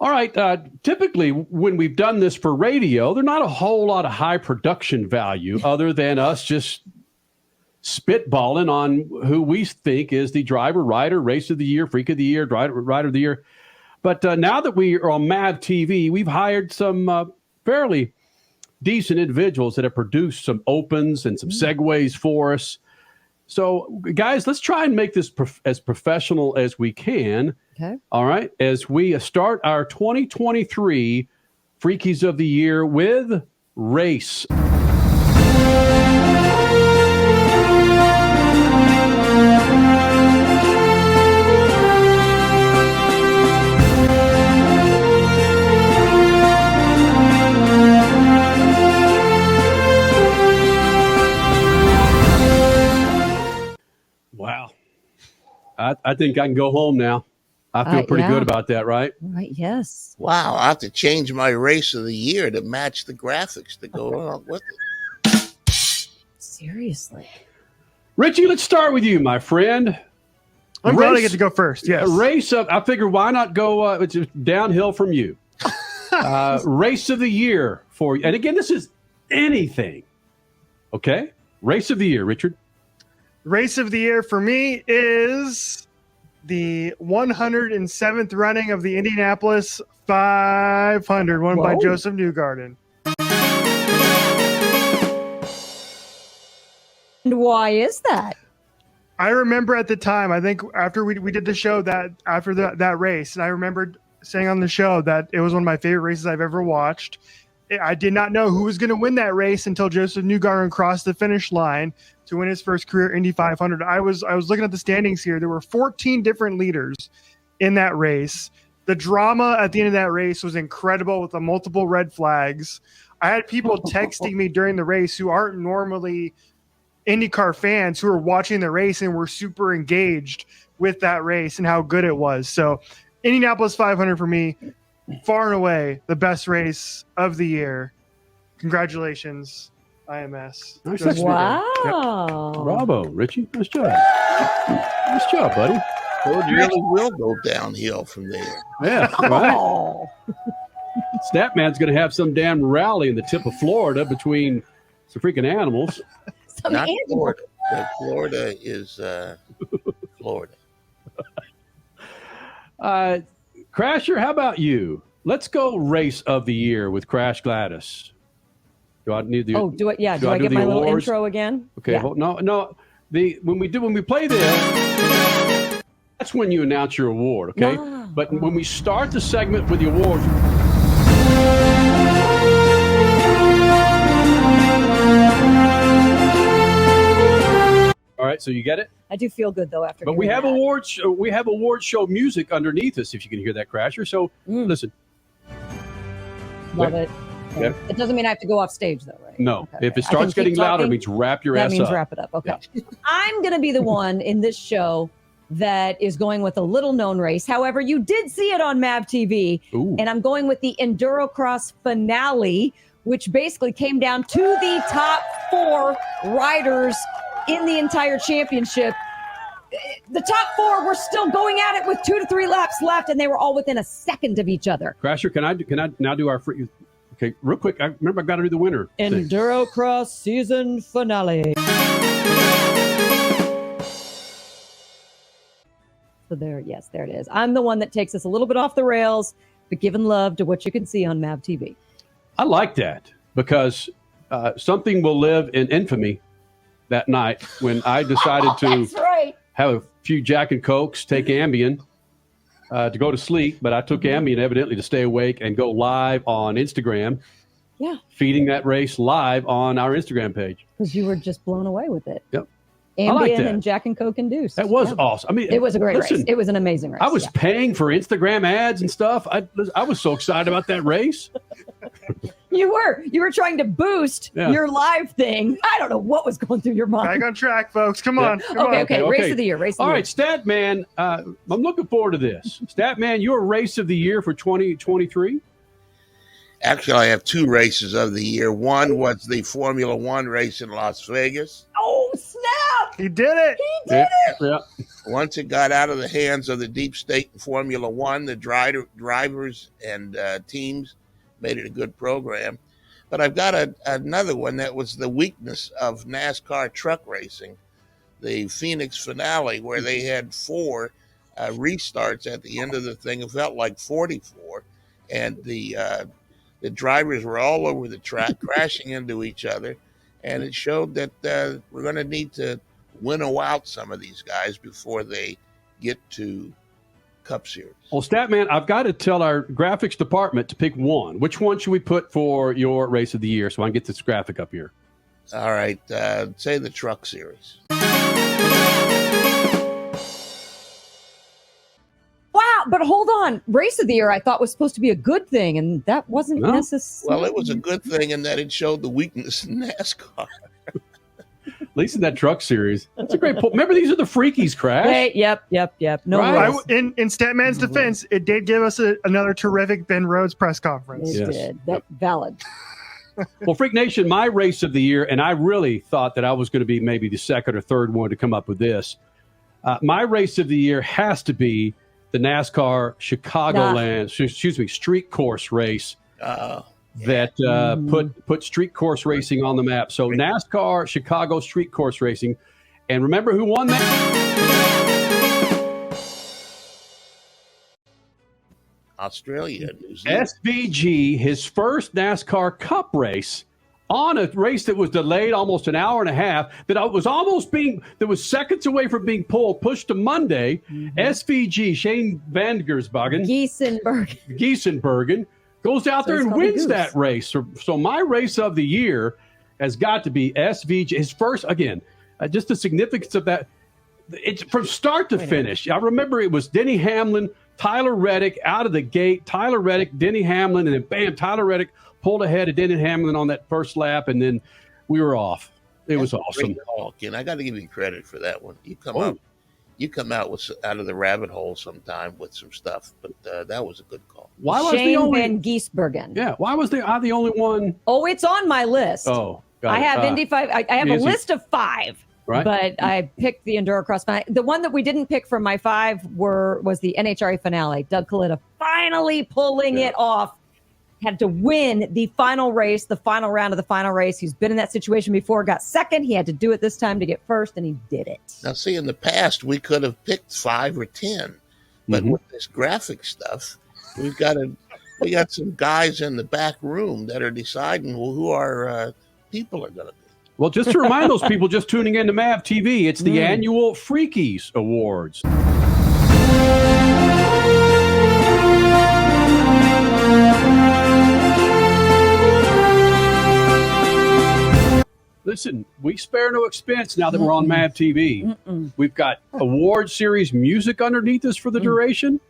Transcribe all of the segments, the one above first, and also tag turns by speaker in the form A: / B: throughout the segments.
A: All right. Typically, when we've done this for radio, there's not a whole lot of high production value other than us just spitballing on who we think is the driver, rider, race of the year, freak of the year, rider of the year. But now that we are on MAV TV, we've hired some fairly decent individuals that have produced some opens and some segues for us. So, guys, let's try and make this as professional as we can.
B: Okay. All
A: right. As we start our 2023 Freakies of the Year with Race. Wow. I think I can go home now. I feel pretty good about that, right?
B: Right, yes.
C: Wow, I have to change my race of the year to match the graphics to go along with it.
B: Seriously.
A: Richie, let's start with you, my friend.
D: I'm glad I get to go first, yes.
A: Race of, I figure why not go it's downhill from you. Race of the year for you. And again, this is anything. Okay? Race of the year, Richard.
D: Race of the year for me is the 107th running of the Indianapolis 500, won by Joseph Newgarden.
B: And why is that?
D: I remember at the time, I think after we did the show after that race, and I remembered saying on the show that it was one of my favorite races I've ever watched. I did not know who was going to win that race until Joseph Newgarden crossed the finish line to win his first career Indy 500. I was looking at the standings here. There were 14 different leaders in that race. The drama at the end of that race was incredible with the multiple red flags. I had people texting me during the race who aren't normally IndyCar fans who were watching the race and were super engaged with that race and how good it was. So Indianapolis 500 for me, far and away the best race of the year. Congratulations, IMS.
A: Nice.
B: Wow.
A: Yep. Bravo, Richie. Nice job. Nice job, buddy.
C: Well, it really will go downhill from there.
A: Yeah, right. Statman's going to have some damn rally in the tip of Florida between some freaking animals.
C: Not Florida, but Florida is Florida.
A: Crasher, how about you? Let's go race of the year with Crash Gladys. Do I need the?
B: Oh, do it? Yeah. Do I get my little intro again?
A: Okay.
B: Yeah.
A: Well, no. When we play this, that's when you announce your award. Okay. No. But when we start the segment with the awards. All right, so you get it.
B: I do feel good though after.
A: But we have awards. We have award show music underneath us. If you can hear that, Crasher. So listen.
B: Love it.
A: Yeah.
B: It doesn't mean I have to go off stage though, right?
A: No.
B: Okay.
A: If it starts getting louder, it means wrap your ass up.
B: That means wrap it up. Okay. Yeah. I'm going to be the one in this show that is going with a little known race. However, you did see it on MAV TV.
A: Ooh.
B: And I'm going with the Endurocross finale, which basically came down to the top 4 riders in the entire championship. The top 4 were still going at it with 2 to 3 laps left, and they were all within a second of each other.
A: Crasher, can I now do our free? Okay, real quick. I remember I got to do the winner.
B: Endurocross season finale. So there it is. I'm the one that takes us a little bit off the rails, but giving love to what you can see on MAV TV.
A: I like that because something will live in infamy that night when I decided to have a few Jack and Cokes, take Ambien to go to sleep, but I took Ambien evidently to stay awake and go live on Instagram.
B: Yeah.
A: Feeding that race live on our Instagram page.
B: Because you were just blown away with it.
A: Yep.
B: Ambien and Jack and Coke induced.
A: That was awesome. I mean,
B: it was a great race. It was an amazing race.
A: I was paying for Instagram ads and stuff. I was so excited about that race.
B: You were trying to boost your live thing. I don't know what was going through your mind.
D: Back on track, folks. Come on.
B: Okay. Race of the year.
A: All right, Statman. I'm looking forward to this. Statman, your race of the year for 2023.
C: Actually, I have 2 races of the year. One was the Formula One race in Las Vegas.
B: Oh, snap!
D: He did it.
A: Yeah.
C: Once it got out of the hands of the deep state in Formula One, the drivers and teams made it a good program. But I've got another one that was the weakness of NASCAR truck racing, the Phoenix finale, where they had 4 restarts at the end of the thing. It felt like 44, and the drivers were all over the track, crashing into each other, and it showed that we're going to need to winnow out some of these guys before they get to Cup Series.
A: Well, Statman, I've got to tell our graphics department to pick one. Which one should we put for your race of the year so I can get this graphic up here?
C: All right, say the Truck Series.
B: Wow, but hold on. Race of the year I thought was supposed to be a good thing, and that wasn't necessary.
C: Well, it was a good thing in that it showed the weakness in NASCAR.
A: At least in that Truck Series. That's a great point. Remember, these are the Freakies, Crash.
B: Hey, yep. No
A: Right.
B: rules.
D: In Statman's defense, it did give us another terrific Ben Rhodes press conference.
B: It
A: Yes.
B: did. That valid.
A: Well, Freak Nation, my race of the year, and I really thought that I was going to be maybe the second or third one to come up with this. My race of the year has to be the NASCAR street course race that put street course racing on the map. So NASCAR Chicago street course racing. And remember who won that?
C: Australia, New Zealand.
A: SVG, his first NASCAR Cup race on a race that was delayed almost an hour and a half, that was seconds away from being pushed to Monday. SVG, Shane Van Giersbergen, goes out there and wins that race. So my race of the year has got to be SVG. His first, again, just the significance of that. It's from start to finish. I remember it was Denny Hamlin, Tyler Reddick out of the gate. Tyler Reddick, Denny Hamlin, and then bam, Tyler Reddick pulled ahead of Denny Hamlin on that first lap, and then we were off. It was awesome.
C: And I got to give you credit for that one. You come out out of the rabbit hole sometime with some stuff, but that was a good call.
A: Why was
B: Shane Van Giersbergen.
A: Yeah, why was I the only one?
B: Oh, it's on my list.
A: Oh,
B: I have Indy 5. I have a list of 5.
A: Right.
B: But I picked the Endurocross finale. The one that we didn't pick from my 5 was the NHRA finale. Doug Coletta finally pulling it off. Had to win the final race, the final round of the final race. He's been in that situation before, got second. He had to do it this time to get first, and he did it.
C: Now, see, in the past, we could have picked 5 or 10. But with this graphic stuff, we got some guys in the back room that are deciding who our people are going to be.
A: Well, just to remind those people just tuning in to MAV TV, it's the annual Freakies Awards. Listen, we spare no expense now that we're on MAV TV. We've got award series music underneath us for the duration.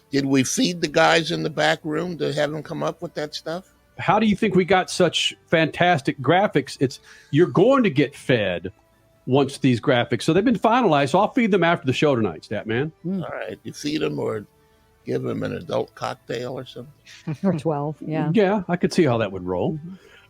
C: Did we feed the guys in the back room to have them come up with that stuff?
A: How do you think we got such fantastic graphics? You're going to get fed once these graphics. So they've been finalized. So I'll feed them after the show tonight, Statman.
C: All right. You feed them or give them an adult cocktail or something?
B: Or 12, yeah.
A: Yeah, I could see how that would roll.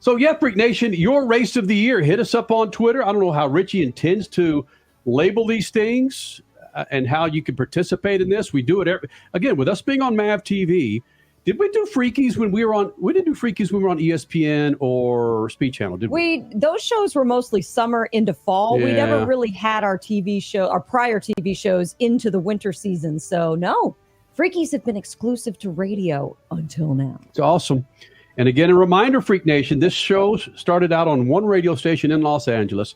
A: So, yeah, Freak Nation, your race of the year. Hit us up on Twitter. I don't know how Richie intends to label these things and how you can participate in this. We do it again with us being on MAV TV. Did we do Freakies when we were on? We didn't do Freakies when we were on ESPN or Speed Channel, did we?
B: Those shows were mostly summer into fall.
A: Yeah.
B: We never really had our prior TV shows into the winter season. So no, Freakies have been exclusive to radio until now.
A: It's awesome. And again, a reminder, Freak Nation, this show started out on one radio station in Los Angeles,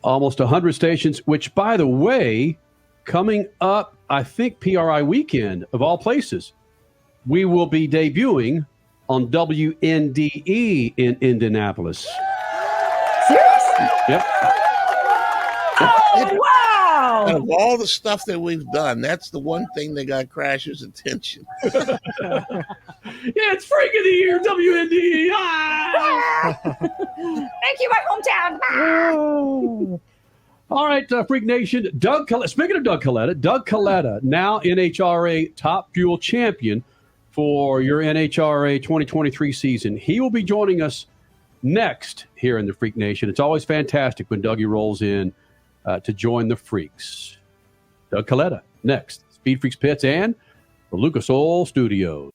A: almost 100 stations, which, by the way, coming up, I think, PRI weekend, of all places, we will be debuting on WNDE in Indianapolis.
B: Seriously?
A: Yep.
B: Oh, wow.
C: Out of all the stuff that we've done, that's the one thing that got Crash's attention.
A: Yeah, it's Freak of the Year, WNDE. Ah!
B: Thank you, my hometown.
A: Oh. All right, Freak Nation. Speaking of Doug Coletta, now NHRA Top Fuel Champion for your NHRA 2023 season. He will be joining us next here in the Freak Nation. It's always fantastic when Dougie rolls in to join the Freaks. Doug Coletta next. Speed Freaks Pits and the Lucas Oil Studios.